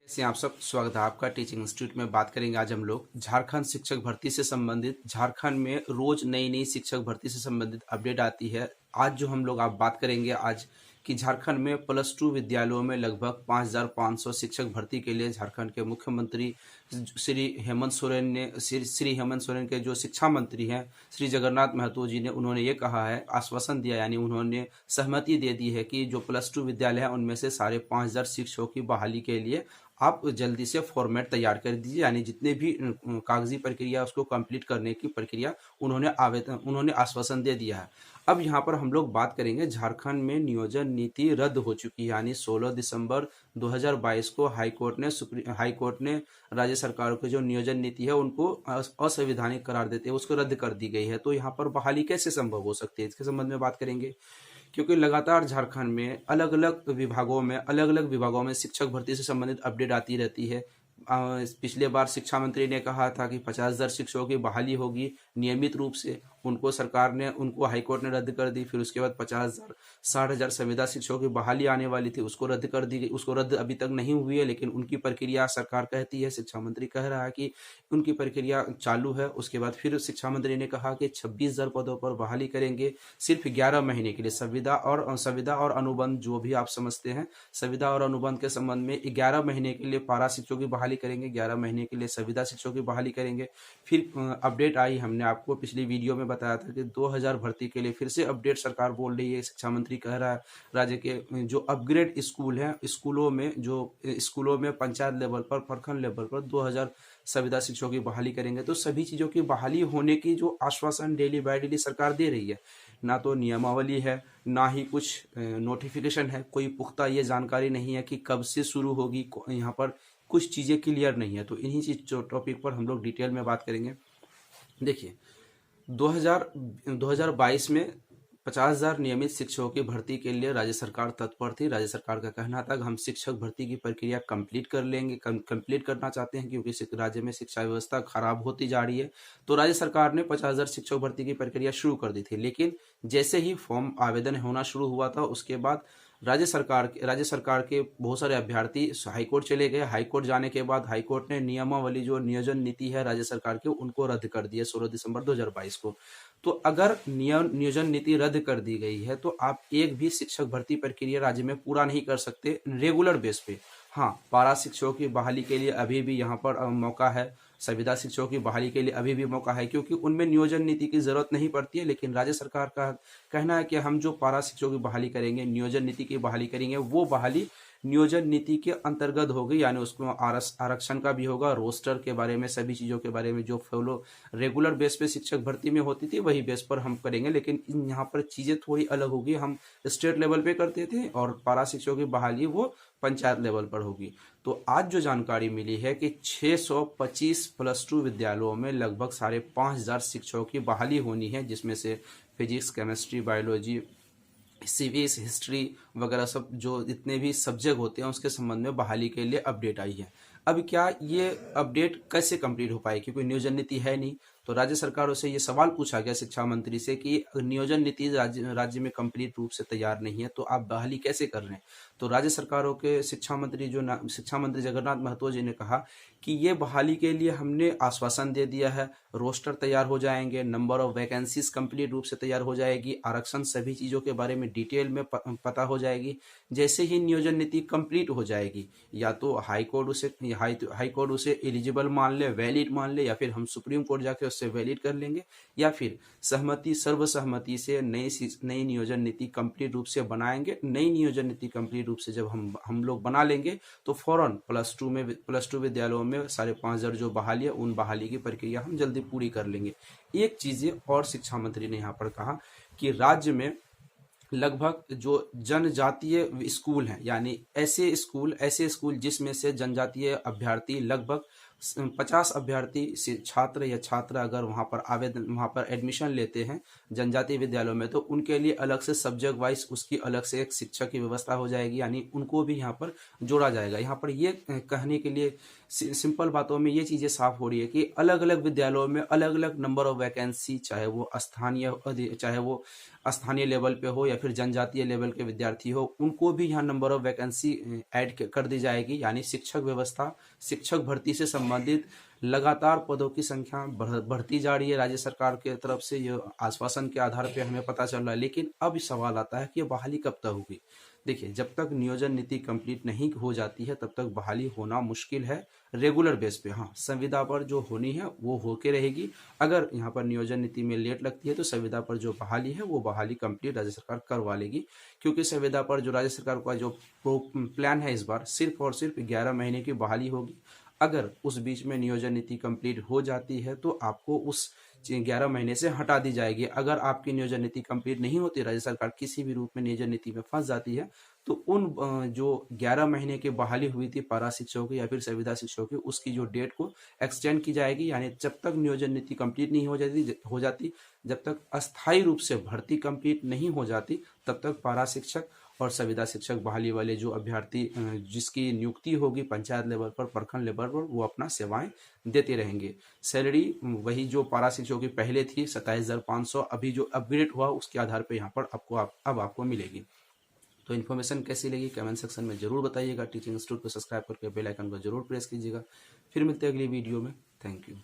से आप सब स्वागत है आपका टीचिंग इंस्टीट्यूट में। बात करेंगे आज हम लोग झारखंड शिक्षक भर्ती से संबंधित। झारखंड में रोज नई नई शिक्षक भर्ती से संबंधित अपडेट आती है। आज जो हम लोग आप बात करेंगे आज कि झारखंड में +2 विद्यालयों में लगभग 5,500 शिक्षक भर्ती के लिए झारखंड के मुख्यमंत्री श्री हेमंत सोरेन के जो शिक्षा मंत्री हैं श्री जगन्नाथ महतो जी ने उन्होंने ये कहा है, आश्वासन दिया, यानी उन्होंने सहमति दे दी है कि जो +2 विद्यालय हैं उनमें से 5,500 शिक्षकों की बहाली के लिए आप जल्दी से फॉर्मेट तैयार कर दीजिए। यानी जितने भी कागजी प्रक्रिया उसको कंप्लीट करने की प्रक्रिया उन्होंने आश्वासन दे दिया है। अब यहाँ पर हम लोग बात करेंगे, झारखंड में नियोजन नीति रद्द हो चुकी है। यानी 16 दिसंबर 2022 को हाईकोर्ट ने राज्य सरकारों की जो नियोजन नीति है उनको असंवैधानिक करार देते हुए उसको रद्द कर दी गई है। तो यहाँ पर बहाली कैसे संभव हो सकती है, इसके संबंध में बात करेंगे। क्योंकि लगातार झारखंड में अलग अलग विभागों में शिक्षक भर्ती से संबंधित अपडेट आती रहती है। पिछले बार शिक्षा मंत्री ने कहा था कि 50,000 शिक्षकों की बहाली होगी नियमित रूप से, उनको हाईकोर्ट ने रद्द कर दी। फिर उसके बाद 50,000 60,000 संविदा शिक्षकों की बहाली आने वाली थी, उसको रद्द कर दी गई। उसको रद्द अभी तक नहीं हुई है, लेकिन उनकी प्रक्रिया सरकार कहती है, शिक्षा मंत्री कह रहा है कि उनकी प्रक्रिया चालू है। उसके बाद फिर शिक्षा मंत्री ने कहा कि 26,000 पदों पर बहाली करेंगे सिर्फ 11 महीने के लिए। संविदा और अनुबंध जो भी आप समझते हैं, संविदा और अनुबंध के संबंध में 11 महीने के लिए पारा शिक्षकों की बहाली करेंगे, 11 महीने के लिए संविदा शिक्षकों की बहाली करेंगे। फिर अपडेट आई, हमने आपको पिछली वीडियो में बताया था कि 2000 भर्ती के लिए फिर से अपडेट सरकार बोल रही है। शिक्षा मंत्री कह रहा है राज्य के जो अपग्रेड स्कूल हैं, स्कूलों में पंचायत लेवल पर, प्रखंड लेवल पर 2000 संविदा शिक्षकों की बहाली करेंगे। तो सभी चीज़ों की बहाली होने की जो आश्वासन डेली बाय डेली सरकार दे रही है, ना तो नियमावली है, ना ही कुछ नोटिफिकेशन है, कोई पुख्ता ये जानकारी नहीं है कि कब से शुरू होगी। यहाँ पर कुछ चीज़ें क्लियर नहीं है। तो इन्हीं चीज टॉपिक पर हम लोग डिटेल में बात करेंगे। देखिए, 2022 में 50,000 नियमित शिक्षकों की भर्ती के लिए राज्य सरकार तत्पर थी। राज्य सरकार का कहना था कि हम शिक्षक भर्ती की प्रक्रिया कंप्लीट कर लेंगे, कंप्लीट करना चाहते हैं, क्योंकि राज्य में शिक्षा व्यवस्था खराब होती जा रही है। तो राज्य सरकार ने 50,000 शिक्षक भर्ती की प्रक्रिया शुरू कर दी थी। लेकिन जैसे ही फॉर्म आवेदन होना शुरू हुआ था, उसके बाद राज्य सरकार के बहुत सारे अभ्यर्थी हाईकोर्ट चले गए। हाईकोर्ट जाने के बाद हाईकोर्ट ने नियमावली, जो नियोजन नीति है राज्य सरकार की, उनको रद्द कर दिया 16 दिसंबर 2022 को। तो अगर नियोजन नीति रद्द कर दी गई है तो आप एक भी शिक्षक भर्ती प्रक्रिया राज्य में पूरा नहीं कर सकते रेगुलर बेस पे। हाँ, पारा शिक्षकों की बहाली के लिए अभी भी यहाँ पर मौका है, संविदा शिक्षकों की बहाली के लिए अभी भी मौका है, क्योंकि उनमें नियोजन नीति की जरूरत नहीं पड़ती है। लेकिन राज्य सरकार का कहना है कि हम जो पारा शिक्षकों की बहाली करेंगे, नियोजन नीति की बहाली करेंगे, वो बहाली नियोजन नीति के अंतर्गत होगी। यानी उसको आरक्षण का भी होगा, रोस्टर के बारे में, सभी चीज़ों के बारे में जो फॉलो रेगुलर बेस पे शिक्षक भर्ती में होती थी वही बेस पर हम करेंगे। लेकिन यहाँ पर चीज़ें थोड़ी अलग होगी, हम स्टेट लेवल पे करते थे और पारा शिक्षकों की बहाली वो पंचायत लेवल पर होगी। तो आज जो जानकारी मिली है कि 625 +2 विद्यालयों में लगभग 5,500 शिक्षकों की बहाली होनी है, जिसमें से physics, chemistry, biology, civics, history वगैरह सब जो जितने भी सब्जेक्ट होते हैं उसके संबंध में बहाली के लिए अपडेट आई है। अब क्या ये अपडेट कैसे कंप्लीट हो पाएगी, क्योंकि नियोजन नीति है नहीं। तो राज्य सरकारों से ये सवाल पूछा गया शिक्षा मंत्री से कि नियोजन नीति राज्य में कंप्लीट रूप से तैयार नहीं है, तो आप बहाली कैसे कर रहे हैं। तो राज्य सरकारों के शिक्षा मंत्री जगन्नाथ महतो जी ने कहा कि ये बहाली के लिए हमने आश्वासन दे दिया है, रोस्टर तैयार हो जाएंगे, नंबर ऑफ वैकेंसीज कंप्लीट रूप से तैयार हो जाएगी, आरक्षण सभी चीज़ों के बारे में डिटेल में पता हो जाएगी। जैसे ही नियोजन नीति कंप्लीट हो जाएगी, या तो हाईकोर्ट उसे एलिजिबल मान ले, वैलिड मान ले, या फिर हम सुप्रीम कोर्ट जाके उससे वैलिड कर लेंगे, या फिर सर्वसहमति से नई नियोजन नीति कंप्लीट रूप से बनाएंगे। नई नियोजन नीति कंप्लीट रूप से जब हम लोग बना लेंगे तो फौरन +2 विद्यालयों में 5,500 जो बहाली है, उन बहाली की प्रक्रिया हम जल्दी पूरी कर लेंगे। एक चीज़ और शिक्षा मंत्री ने यहाँ पर कहा कि राज्य में लगभग जो जनजातीय स्कूल हैं, यानी ऐसे स्कूल जिसमें से जनजातीय अभ्यर्थी लगभग 50 अभ्यर्थी छात्र या छात्रा अगर वहाँ पर एडमिशन लेते हैं जनजातीय विद्यालयों में, तो उनके लिए अलग से सब्जेक्ट वाइज उसकी अलग से एक शिक्षक की व्यवस्था हो जाएगी, यानी उनको भी यहाँ पर जोड़ा जाएगा। यहाँ पर ये कहने के लिए सिंपल बातों में ये चीज़ें साफ हो रही है कि अलग अलग विद्यालयों में अलग अलग नंबर ऑफ वैकेंसी, चाहे वो स्थानीय लेवल पे हो या फिर जनजातीय लेवल के विद्यार्थी हो, उनको भी यहाँ नंबर ऑफ वैकेंसी ऐड कर दी जाएगी। यानी शिक्षक व्यवस्था, शिक्षक भर्ती से संबंधित लगातार पदों की संख्या बढ़ती जा रही है। राज्य सरकार की तरफ से ये आश्वासन के आधार पर हमें पता चल रहा है। लेकिन अब सवाल आता है कि ये बहाली कब तक होगी। देखिए, जब तक नियोजन नीति कंप्लीट नहीं हो जाती है तब तक बहाली होना मुश्किल है रेगुलर बेस पे। हाँ, संविदा पर जो होनी है वो होके रहेगी। अगर यहाँ पर नियोजन नीति में लेट लगती है तो संविदा पर जो बहाली है वो बहाली कंप्लीट राज्य सरकार करवा लेगी, क्योंकि संविदा पर जो राज्य सरकार का जो प्लान है इस बार सिर्फ और सिर्फ 11 महीने की बहाली होगी। अगर उस बीच में नियोजन नीति कंप्लीट हो जाती है तो आपको उस 11 महीने से हटा दी जाएगी। अगर आपकी नियोजन नीति कंप्लीट नहीं होती, राज्य सरकार किसी भी रूप में नियोजन नीति में फंस जाती है, तो उन जो 11 महीने की बहाली हुई थी पारा शिक्षकों की या फिर संविदा शिक्षकों की, उसकी जो डेट को एक्सटेंड की जाएगी। यानी जब तक नियोजन नीति कंप्लीट नहीं हो जाती, जब तक अस्थायी रूप से भर्ती कंप्लीट नहीं हो जाती, तब तक पारा शिक्षक और संविदा शिक्षक बहाली वाले जो अभ्यर्थी जिसकी नियुक्ति होगी पंचायत लेवल पर, प्रखंड लेवल पर, वो अपना सेवाएं देते रहेंगे। सैलरी वही जो पारा शिक्षकों की पहले थी 27,500, अभी जो अपग्रेड हुआ उसके आधार पर यहाँ पर अब आपको मिलेगी। तो इन्फॉर्मेशन कैसी लगी कमेंट सेक्शन में जरूर बताइएगा। टीचिंग इंस्टीट्यूट को सब्सक्राइब करके बेल आइकन को जरूर प्रेस कीजिएगा। फिर मिलते हैं अगली वीडियो में। Thank you.